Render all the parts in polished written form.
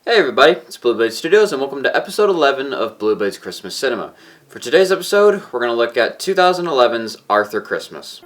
Hey everybody, it's Blue Blade Studios and welcome to episode 11 of Blue Blade's Christmas Cinema. For today's episode, we're going to look at 2011's Arthur Christmas.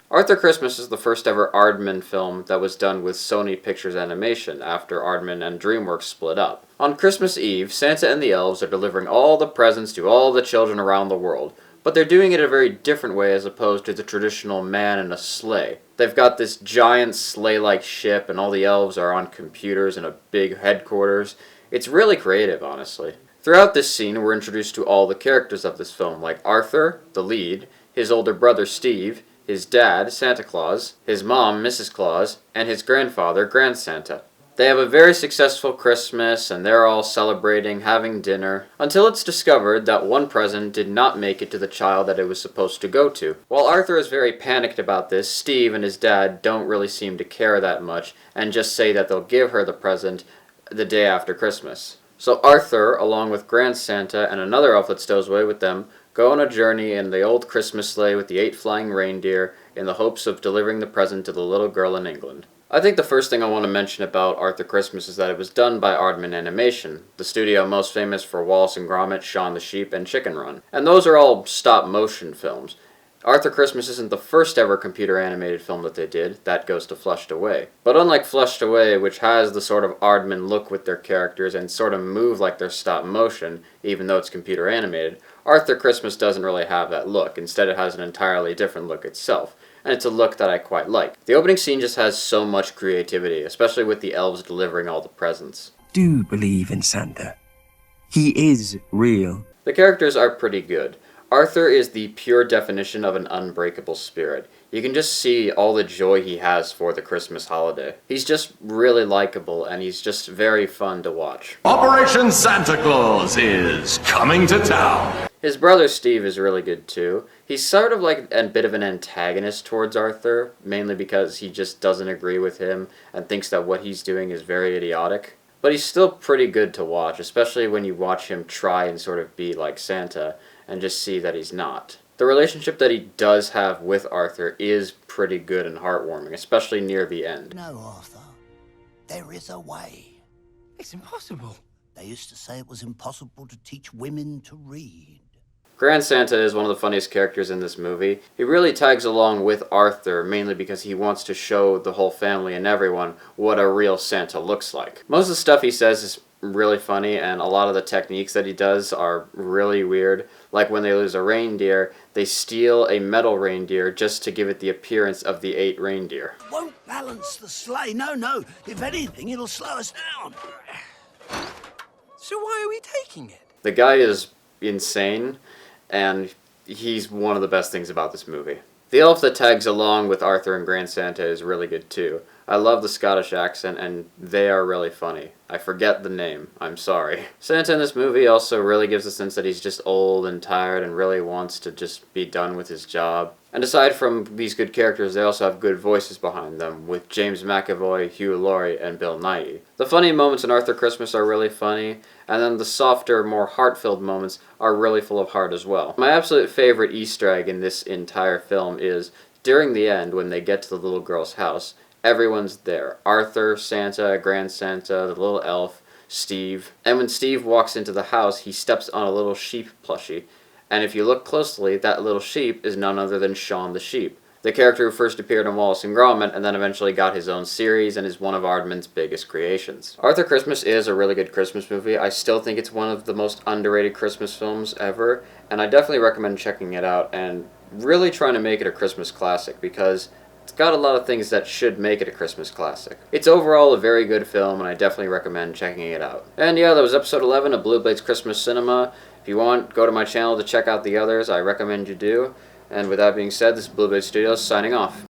Arthur Christmas is the first ever Aardman film that was done with Sony Pictures Animation after Aardman and DreamWorks split up. On Christmas Eve, Santa and the elves are delivering all the presents to all the children around the world, but they're doing it a very different way as opposed to the traditional man in a sleigh. They've got this giant sleigh-like ship and all the elves are on computers in a big headquarters. It's really creative, honestly. Throughout this scene, we're introduced to all the characters of this film, like Arthur, the lead, his older brother Steve, his dad, Santa Claus, his mom, Mrs. Claus, and his grandfather, Grand Santa. They have a very successful Christmas, and they're all celebrating, having dinner, until it's discovered that one present did not make it to the child that it was supposed to go to. While Arthur is very panicked about this, Steve and his dad don't really seem to care that much, and just say that they'll give her the present the day after Christmas. So Arthur, along with Grand Santa and another elf that stows away with them, go on a journey in the old Christmas sleigh with the 8 flying reindeer in the hopes of delivering the present to the little girl in England. I think the first thing I want to mention about Arthur Christmas is that it was done by Aardman Animation, the studio most famous for Wallace and Gromit, Shaun the Sheep, and Chicken Run. And those are all stop-motion films. Arthur Christmas isn't the first ever computer animated film that they did, that goes to Flushed Away. But unlike Flushed Away, which has the sort of Aardman look with their characters and sort of move like they're stop-motion, even though it's computer animated, Arthur Christmas doesn't really have that look. Instead, it has an entirely different look itself. And it's a look that I quite like. The opening scene just has so much creativity, especially with the elves delivering all the presents. Do believe in Santa. He is real. The characters are pretty good. Arthur is the pure definition of an unbreakable spirit. You can just see all the joy he has for the Christmas holiday. He's just really likable, and he's just very fun to watch. Operation Santa Claus is coming to town. His brother Steve is really good too. He's sort of like a bit of an antagonist towards Arthur, mainly because he just doesn't agree with him and thinks that what he's doing is very idiotic. But he's still pretty good to watch, especially when you watch him try and sort of be like Santa and just see that he's not. The relationship that he does have with Arthur is pretty good and heartwarming, especially near the end. No, Arthur. There is a way. It's impossible. They used to say it was impossible to teach women to read. Grand Santa is one of the funniest characters in this movie. He really tags along with Arthur, mainly because he wants to show the whole family and everyone what a real Santa looks like. Most of the stuff he says is really funny, and a lot of the techniques that he does are really weird. Like when they lose a reindeer, they steal a metal reindeer just to give it the appearance of the 8 reindeer. It won't balance the sleigh. No. If anything, it'll slow us down. So why are we taking it? The guy is insane, and he's one of the best things about this movie. The elf that tags along with Arthur and Grand Santa is really good too. I love the Scottish accent, and they are really funny. I forget the name. I'm sorry. Santa in this movie also really gives the sense that he's just old and tired and really wants to just be done with his job. And aside from these good characters, they also have good voices behind them, with James McAvoy, Hugh Laurie, and Bill Nighy. The funny moments in Arthur Christmas are really funny, and then the softer, more heart-filled moments are really full of heart as well. My absolute favorite Easter egg in this entire film is, during the end, when they get to the little girl's house, everyone's there. Arthur, Santa, Grand Santa, the little elf, Steve. And when Steve walks into the house, he steps on a little sheep plushie. And if you look closely, that little sheep is none other than Shaun the Sheep, the character who first appeared in Wallace and Gromit and then eventually got his own series and is one of Aardman's biggest creations. Arthur Christmas is a really good Christmas movie. I still think it's one of the most underrated Christmas films ever, and I definitely recommend checking it out and really trying to make it a Christmas classic, because it's got a lot of things that should make it a Christmas classic. It's overall a very good film, and I definitely recommend checking it out. And yeah, that was episode 11 of Blue Blade's Christmas Cinema. If you want, go to my channel to check out the others. I recommend you do. And with that being said, this is Blue Blade Studios signing off.